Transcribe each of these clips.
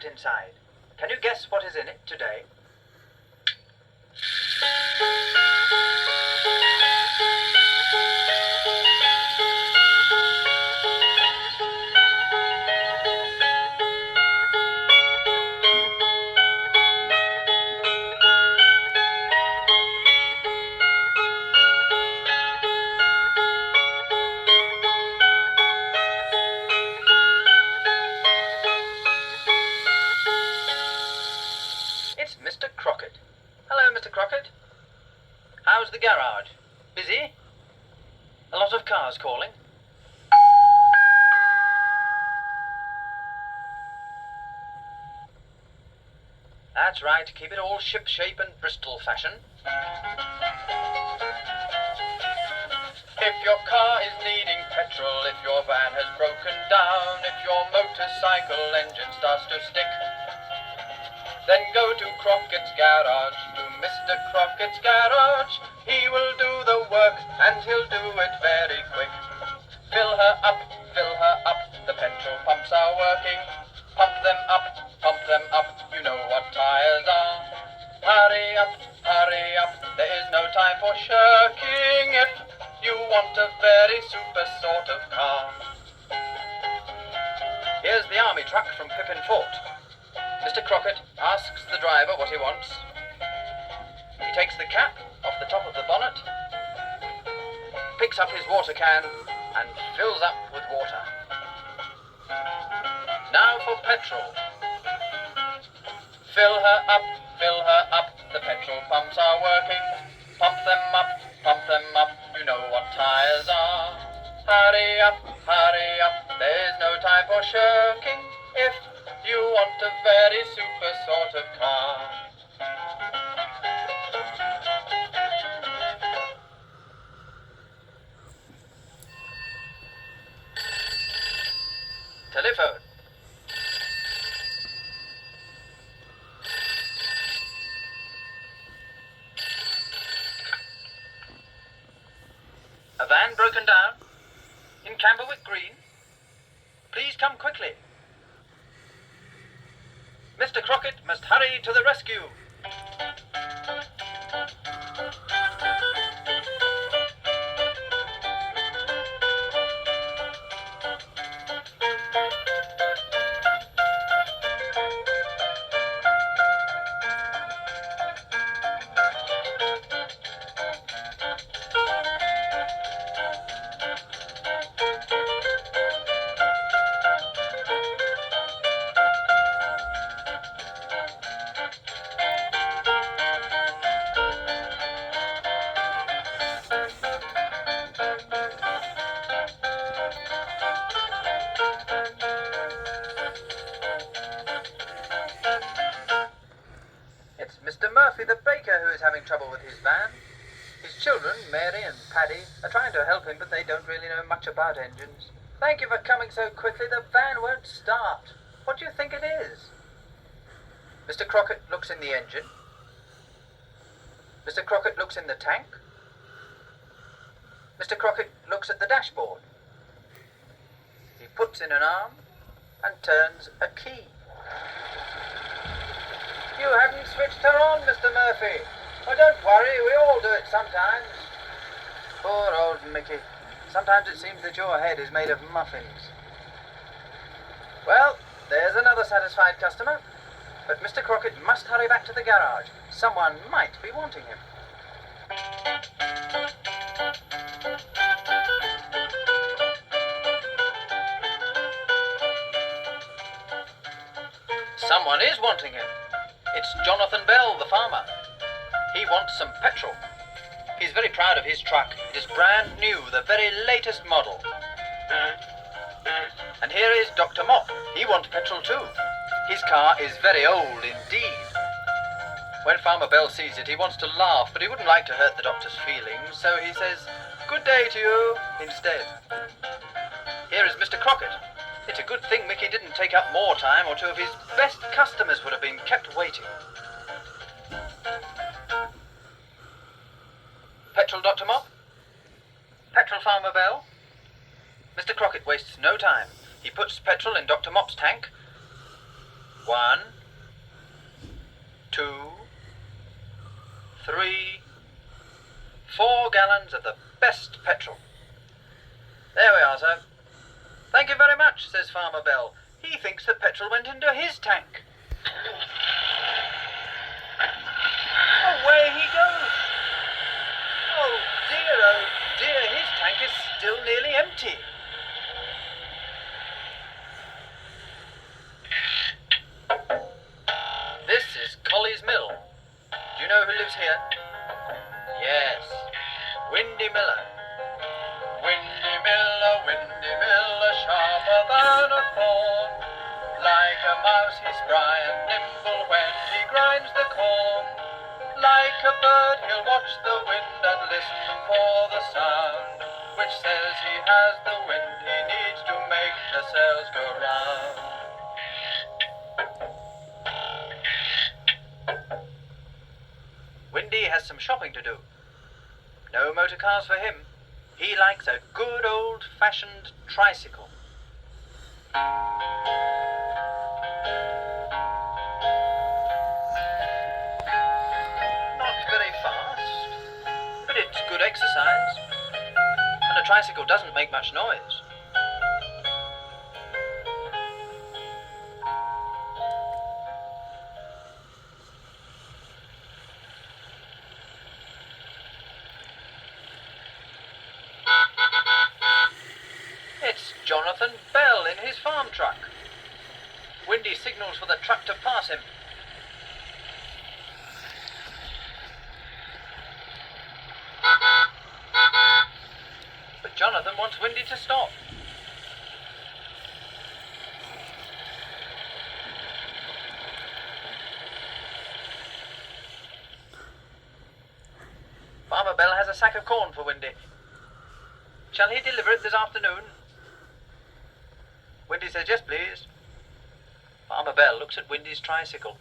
secret inside. Can you guess what is in it today? It's Mr. Crockett. Hello, Mr. Crockett. How's the garage? Busy? A lot of cars calling? That's right, keep it all ship-shape and Bristol fashion. If your car is needing petrol, if your van has broken down, if your motorcycle engine starts to stick, then go to Crockett's Garage, to Mr. Crockett's Garage. He will do the work, and he'll do it very quick. Fill her up, the petrol pumps are working. Pump them up, you know what tires are. Hurry up, there is no time for shirking if you want a very super sort of car. Here's the army truck from Pippin Fort. Mr. Crockett asks the driver what he wants. He takes the cap off the top of the bonnet, picks up his water can, and fills up with water. Now for petrol. Fill her up, the petrol pumps are working. Pump them up, you know what tires are. Hurry up, there's no time for shirking if you want a very super sort of car. Telephone. A van broken down in Camberwick Green. Please come quickly. Mr. Crockett must hurry to the rescue. It's Mr. Murphy the baker who is having trouble with his van. His children, Mary and Paddy, are trying to help him, but they don't really know much about engines. Thank you for coming so quickly. The van won't start. What do you think it is? Mr. Crockett looks in the engine. Mr. Crockett looks in the tank. Mr. Crockett looks at the dashboard. He puts in an arm and turns a key. You haven't switched her on, Mr. Murphy. Oh, don't worry, we all do it sometimes. Poor old Mickey. Sometimes it seems that your head is made of muffins. Well, there's another satisfied customer. But Mr. Crockett must hurry back to the garage. Someone might be wanting him. Someone is wanting him. It's Jonathan Bell, the farmer. He wants some petrol. He's very proud of his truck. It is brand new, the very latest model. And here is Dr. Mop. He wants petrol too. His car is very old indeed. When Farmer Bell sees it, he wants to laugh, but he wouldn't like to hurt the doctor's feelings, so he says, "Good day to you," instead. Here is Mr. Crockett. It's a good thing Mickey didn't take up more time, or two of his best customers would have been kept waiting. Petrol, Dr. Mop? Petrol, Farmer Bell? Mr. Crockett wastes no time. He puts petrol in Dr. Mop's tank, 1, 2, 3, 4 gallons of the best petrol. There we are, sir. Thank you very much, says Farmer Bell. He thinks the petrol went into his tank. Away he goes. Oh dear, his tank is still nearly empty. This is Colley's Mill. Do you know who lives here? Yes, Windy Miller. Windy Miller, sharper than a thorn. Like a mouse he's spry and nimble when he grinds the corn. Like a bird he'll watch the wind and listen for the sound, which says he has the wind he needs to make the sails go round. Windy has some shopping to do. No motor cars for him. He likes a good old-fashioned tricycle. Not very fast, but it's good exercise. And a tricycle doesn't make much noise. It's Jonathan Bell in his farm truck. Windy signals for the truck to pass him. But Jonathan wants Windy to stop. Farmer Bell has a sack of corn for Windy. Shall he deliver it this afternoon? Windy says, yes, please. Farmer Bell looks at Windy's tricycle.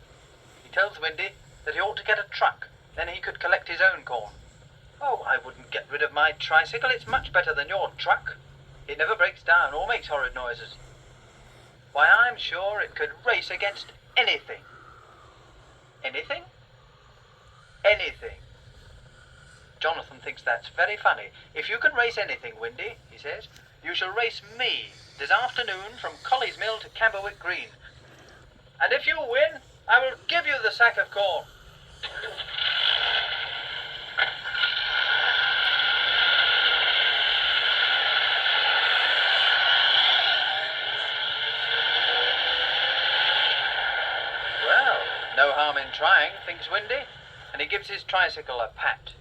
He tells Windy that he ought to get a truck, then he could collect his own corn. Oh, I wouldn't get rid of my tricycle. It's much better than your truck. It never breaks down or makes horrid noises. Why, I'm sure it could race against anything. Anything? Anything. Jonathan thinks that's very funny. If you can race anything, Windy, he says, you shall race me this afternoon from Colley's Mill to Camberwick Green. And if you win, I will give you the sack of corn. Well, no harm in trying, thinks Windy, and he gives his tricycle a pat.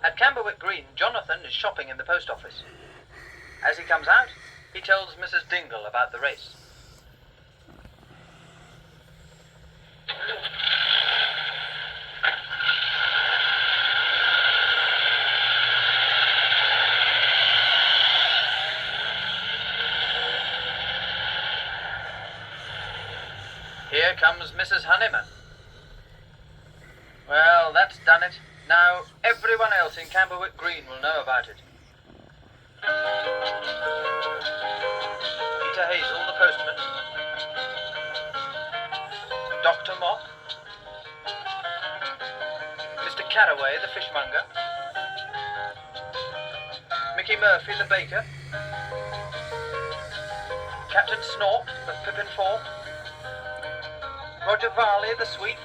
At Camberwick Green, Jonathan is shopping in the post office. As he comes out, he tells Mrs. Dingle about the race. Here comes Mrs. Honeyman. Well, that's done it. Now, everyone else in Camberwick Green will know about it. Peter Hazel, the postman. Dr. Mott. Mr. Carraway, the fishmonger. Mickey Murphy, the baker. Captain Snort, the pippin fork. Roger Varley, the sweep.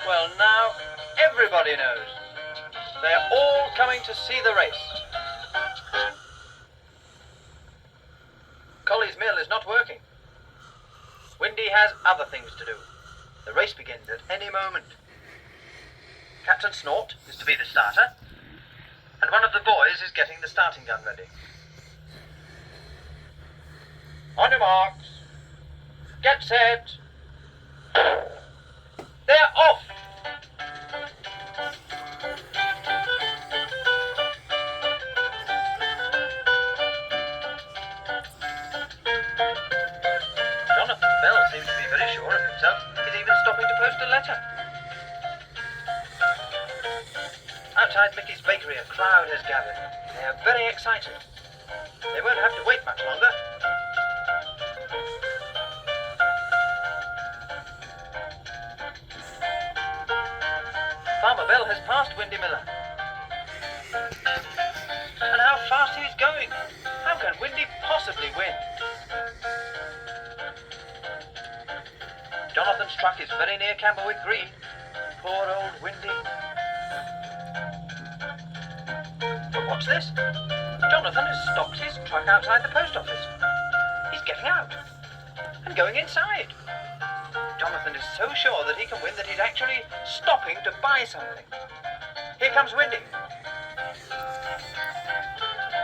Well, now everybody knows. They're all coming to see the race. Colley's Mill is not working. Windy has other things to do. The race begins at any moment. Captain Snort is to be the starter, and one of the boys is getting the starting gun ready. On your marks. Get set. They're off! Mickey's bakery, a crowd has gathered. They are very excited. They won't have to wait much longer. Farmer Bell has passed Windy Miller. And how fast he's going! How can Windy possibly win? Jonathan's truck is very near Camberwick Green. Poor old Windy. But what's this? Jonathan has stopped his truck outside the post office. He's getting out and going inside. Jonathan is so sure that he can win that he's actually stopping to buy something. Here comes Windy.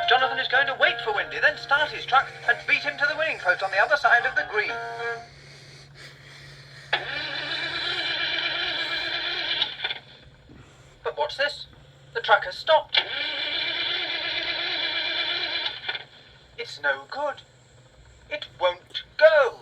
Jonathan is going to wait for Windy, then start his truck and beat him to the winning post on the other side of the green. But what's this? The truck has stopped. It's no good. It won't go.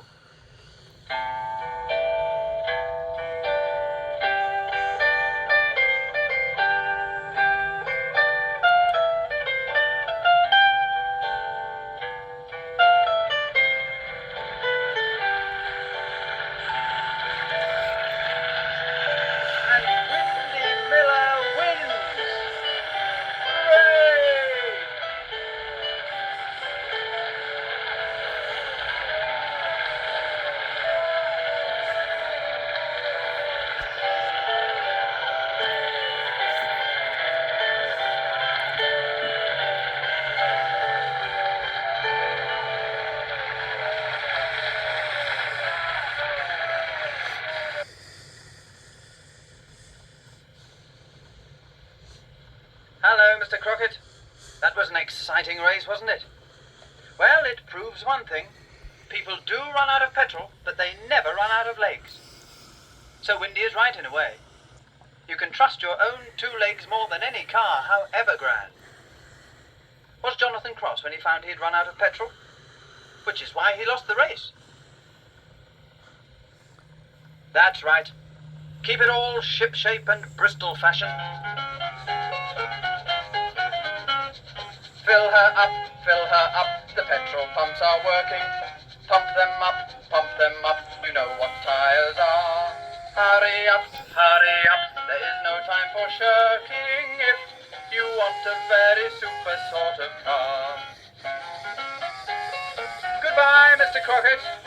Hello, Mr. Crockett. That was an exciting race, wasn't it? Well, it proves one thing. People do run out of petrol, but they never run out of legs. So Windy is right in a way. You can trust your own 2 legs more than any car, however grand. Was Jonathan cross when he found he'd run out of petrol? Which is why he lost the race. That's right. Keep it all shipshape and Bristol fashion. Fill her up, the petrol pumps are working. Pump them up, you know what tires are. Hurry up, there is no time for shirking if you want a very super sort of car. Goodbye, Mr. Crockett.